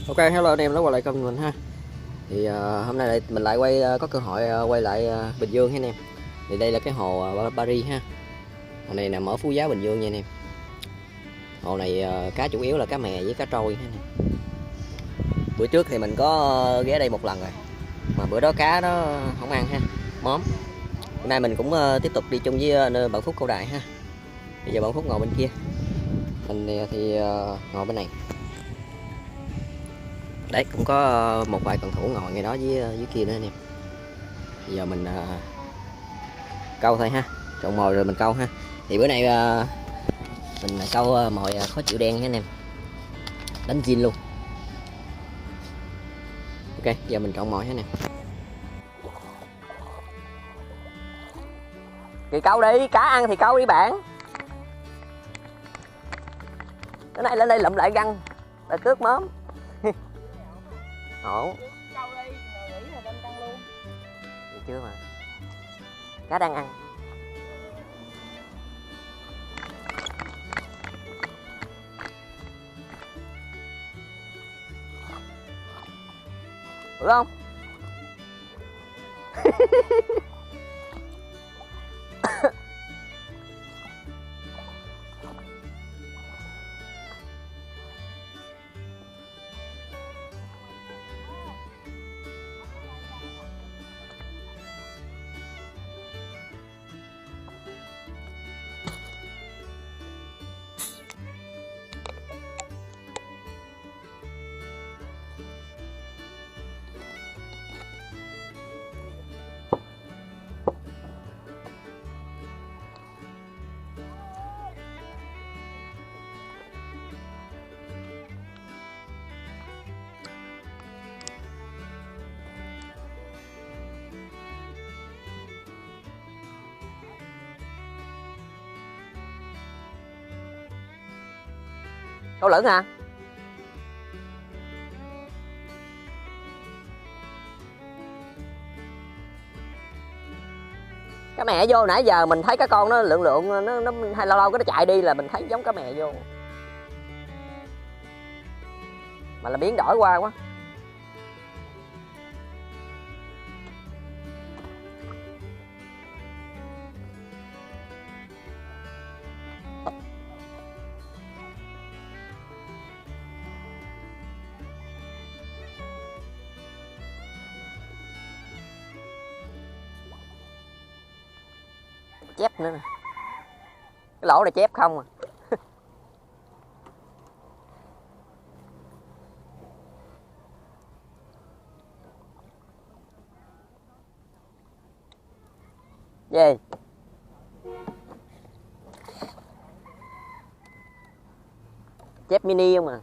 Ok, hello anh em đã quay lại kênh mình ha. Thì hôm nay mình lại có cơ hội quay lại Bình Dương ha anh em. Thì đây là cái hồ Paris ha. Hồ này nằm ở Phú Giáo, Bình Dương nha anh em. Hồ này cá chủ yếu là cá mè với cá trôi ha anh em. Bữa trước thì mình có ghé đây một lần rồi, mà bữa đó cá đó không ăn ha, móm. Hôm nay mình cũng tiếp tục đi chung với bạn Phúc Câu Đài ha. Bây giờ bạn Phúc ngồi bên kia, mình thì ngồi bên này. Đấy, cũng có một vài cầu thủ ngồi ngay đó dưới kia nữa anh em. Bây giờ mình câu thôi ha, trộn mồi rồi mình câu ha. Thì bữa nay mình câu mồi khó chịu đen nha anh em, đánh zin luôn. Ok, giờ mình trộn mồi ha nè. Thì câu đi, cá ăn thì câu đi bạn. Cái này lên đây lụm lại găng là cướp móm. Ổn. Được chưa mà, cá đang ăn. Được không? Câu lửng hả? Cá mẹ vô, nãy giờ mình thấy cái con nó lượng nó hay lâu lâu cái nó chạy đi là mình thấy giống cá mẹ vô, mà là biến đổi qua quá. Chép nữa nè, cái lỗ này chép không à. Gì? Chép mini không à.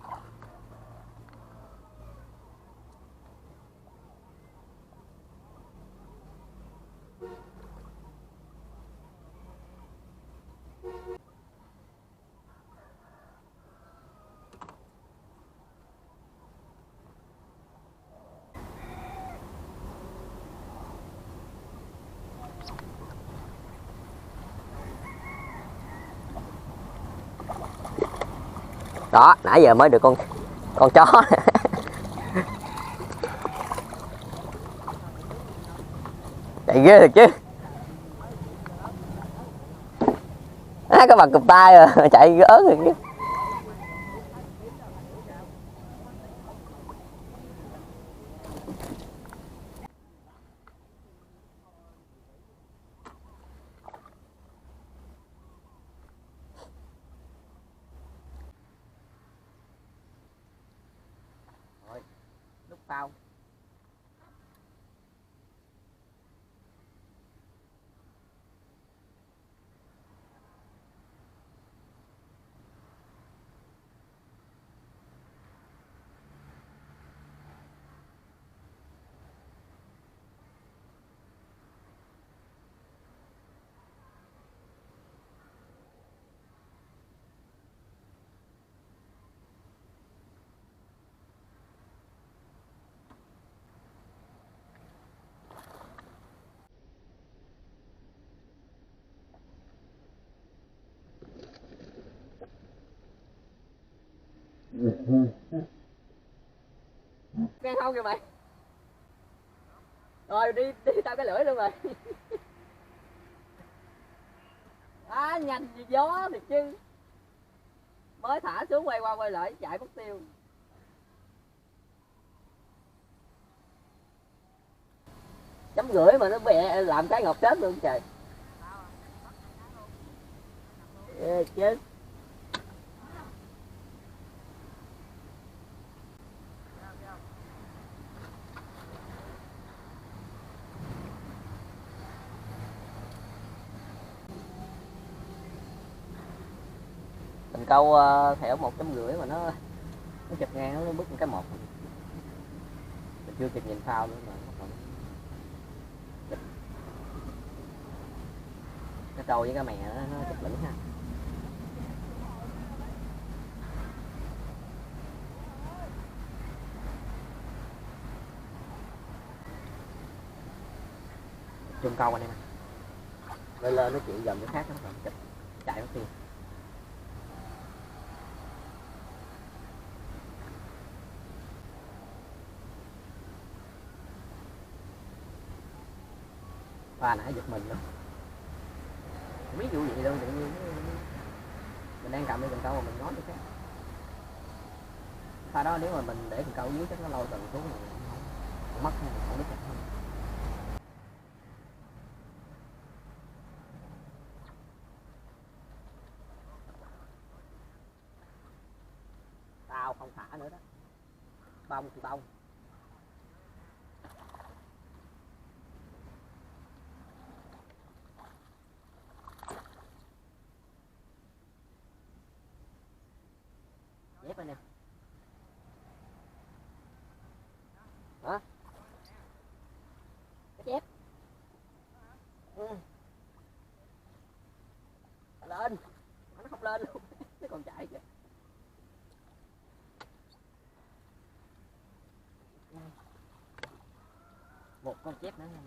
Đó, nãy giờ mới được con chó. Chạy ghê thật chứ. Có bằng cụp tay rồi, chạy ớn rồi chứ. Rồi, lúc sau ngang không kìa mày. Rồi đi đi tao cái lưỡi luôn rồi. Nhanh như gió thì chứ. Mới thả xuống quay qua quay lại chạy mất tiêu. Chấm rưỡi mà nó bẹ làm cái ngọc chết luôn trời. Chết. Mình câu thẻo 1,5 mà nó chụp ngang nó bước một cái một. Mình chưa kịp nhìn phao nữa mà cái trâu với cái mè nó chụp lửng ha. Chung câu anh em lên nó chịu dầm cái khác nó còn chụp chạy mất tiêu. Pha nãy giật mình luôn, không biết vụ gì đâu, tự nhiên mình đang cầm cái cần câu mà mình nói được cái pha đó, nếu mà mình để cần câu dưới chắc nó lâu từ xuống rồi không mất, không biết không. Tao không thả nữa đó, bông thì bông. Dép anh em. Hả? Cái dép. Lên. Nó không lên luôn. Nó còn chạy kìa. Một con chép nữa nha.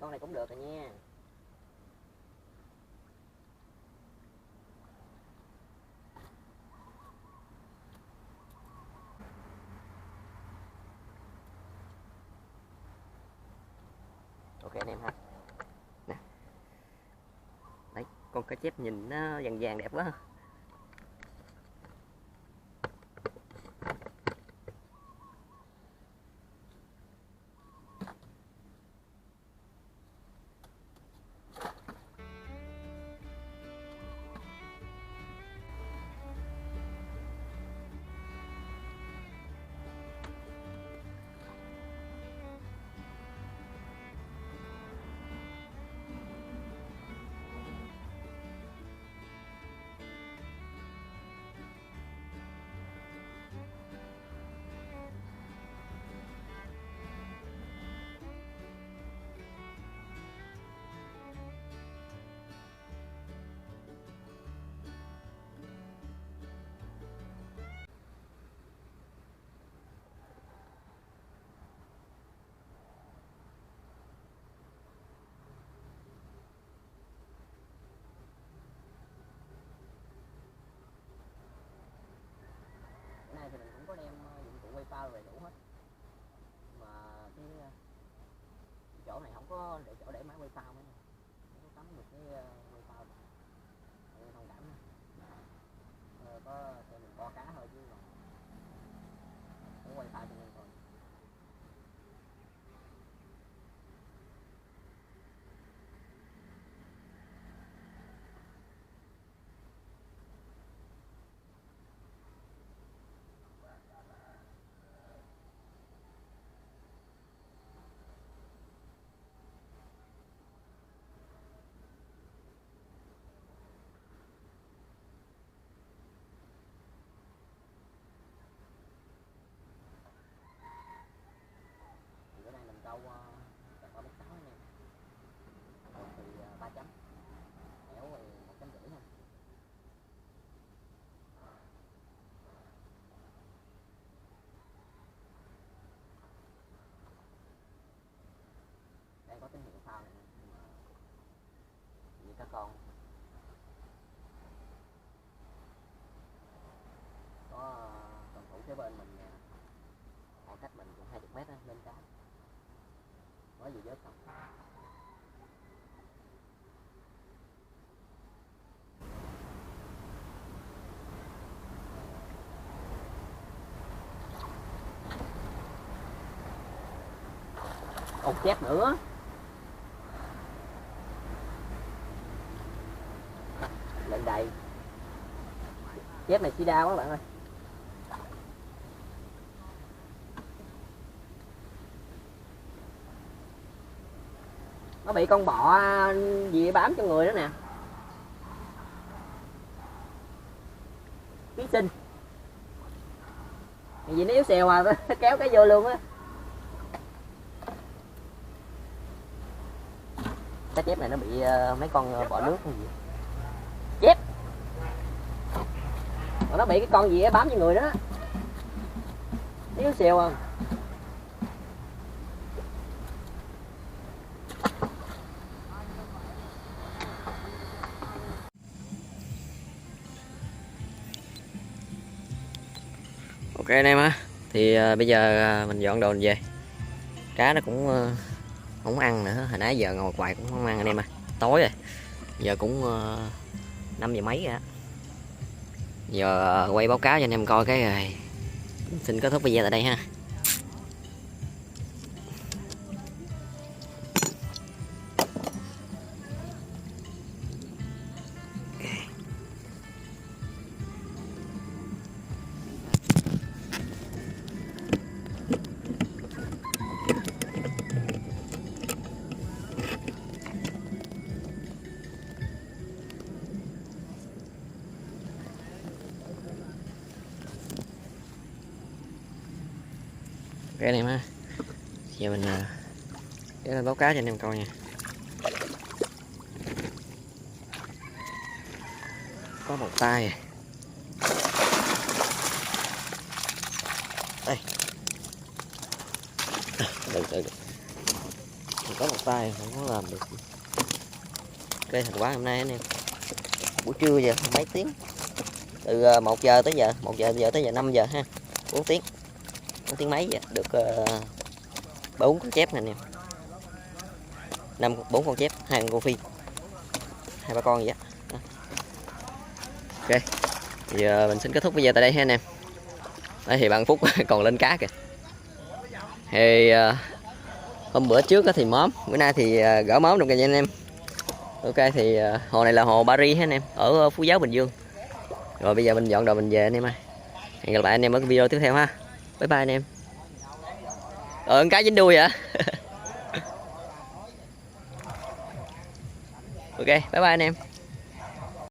Con này cũng được rồi nha. Ok anh em ha. Nè. Đấy, con cá chép nhìn nó vàng vàng đẹp quá. Thì mình cũng có đem dụng cụ quay phao về đủ hết, mà cái chỗ này không có để chỗ để máy quay phao nữa, không có cắm được cái quay phao nên thông cảm có cho mình co cá thôi chứ không quay phao cho nên thôi. Câu chặt 36 anh em, thì 3 chấm, kéo thì 1,5 chấm ha. Đây có tín hiệu phao này như các con. cách mình 20 mét lên cá mới vừa vớt xong. Một chép nữa. Lên đầy. Chép này chỉ đau các bạn ơi. Nó bị con bọ gì bám cho người đó nè. Ký sinh. Vì nó yếu xèo mà kéo cái vô luôn á. Cái chép này nó bị mấy con bọ nước hay gì. Chép. Nó bị cái con gì á bám cho người đó. Yếu xèo à. Ok anh em á, thì bây giờ mình dọn đồ mình về. Cá nó cũng không ăn nữa, hồi nãy giờ ngồi hoài cũng không ăn anh em à. Tối rồi, giờ cũng 5 giờ mấy rồi á. Giờ quay báo cáo cho anh em coi cái rồi. Xin kết thúc video tại đây ha. Cái này ha, giờ mình để báo cáo cho anh em coi nha. Có một tay đây, được. Có một tay không có làm được. Cây thành quả hôm nay anh em, buổi trưa giờ mấy tiếng, từ 1 giờ tới giờ 1 giờ tới giờ 5 giờ ha, 4 tiếng. 4 tiếng mấy vậy, được 4 con chép nè anh em. 4 con chép, 2 con phi, 2-3 con vậy đó. Ok, giờ mình xin kết thúc video tại đây ha anh em. Đây thì bạn Phúc còn lên cá kìa. Thì hôm bữa trước thì móm, bữa nay thì gỡ móm được kìa anh em. Ok thì hồ này là hồ Paris ha anh em, ở Phú Giáo Bình Dương. Rồi bây giờ mình dọn đồ mình về anh em ơi. Hẹn gặp lại anh em ở video tiếp theo ha. Bye bye anh em. Con cá dính đuôi hả? Ok, bye bye anh em.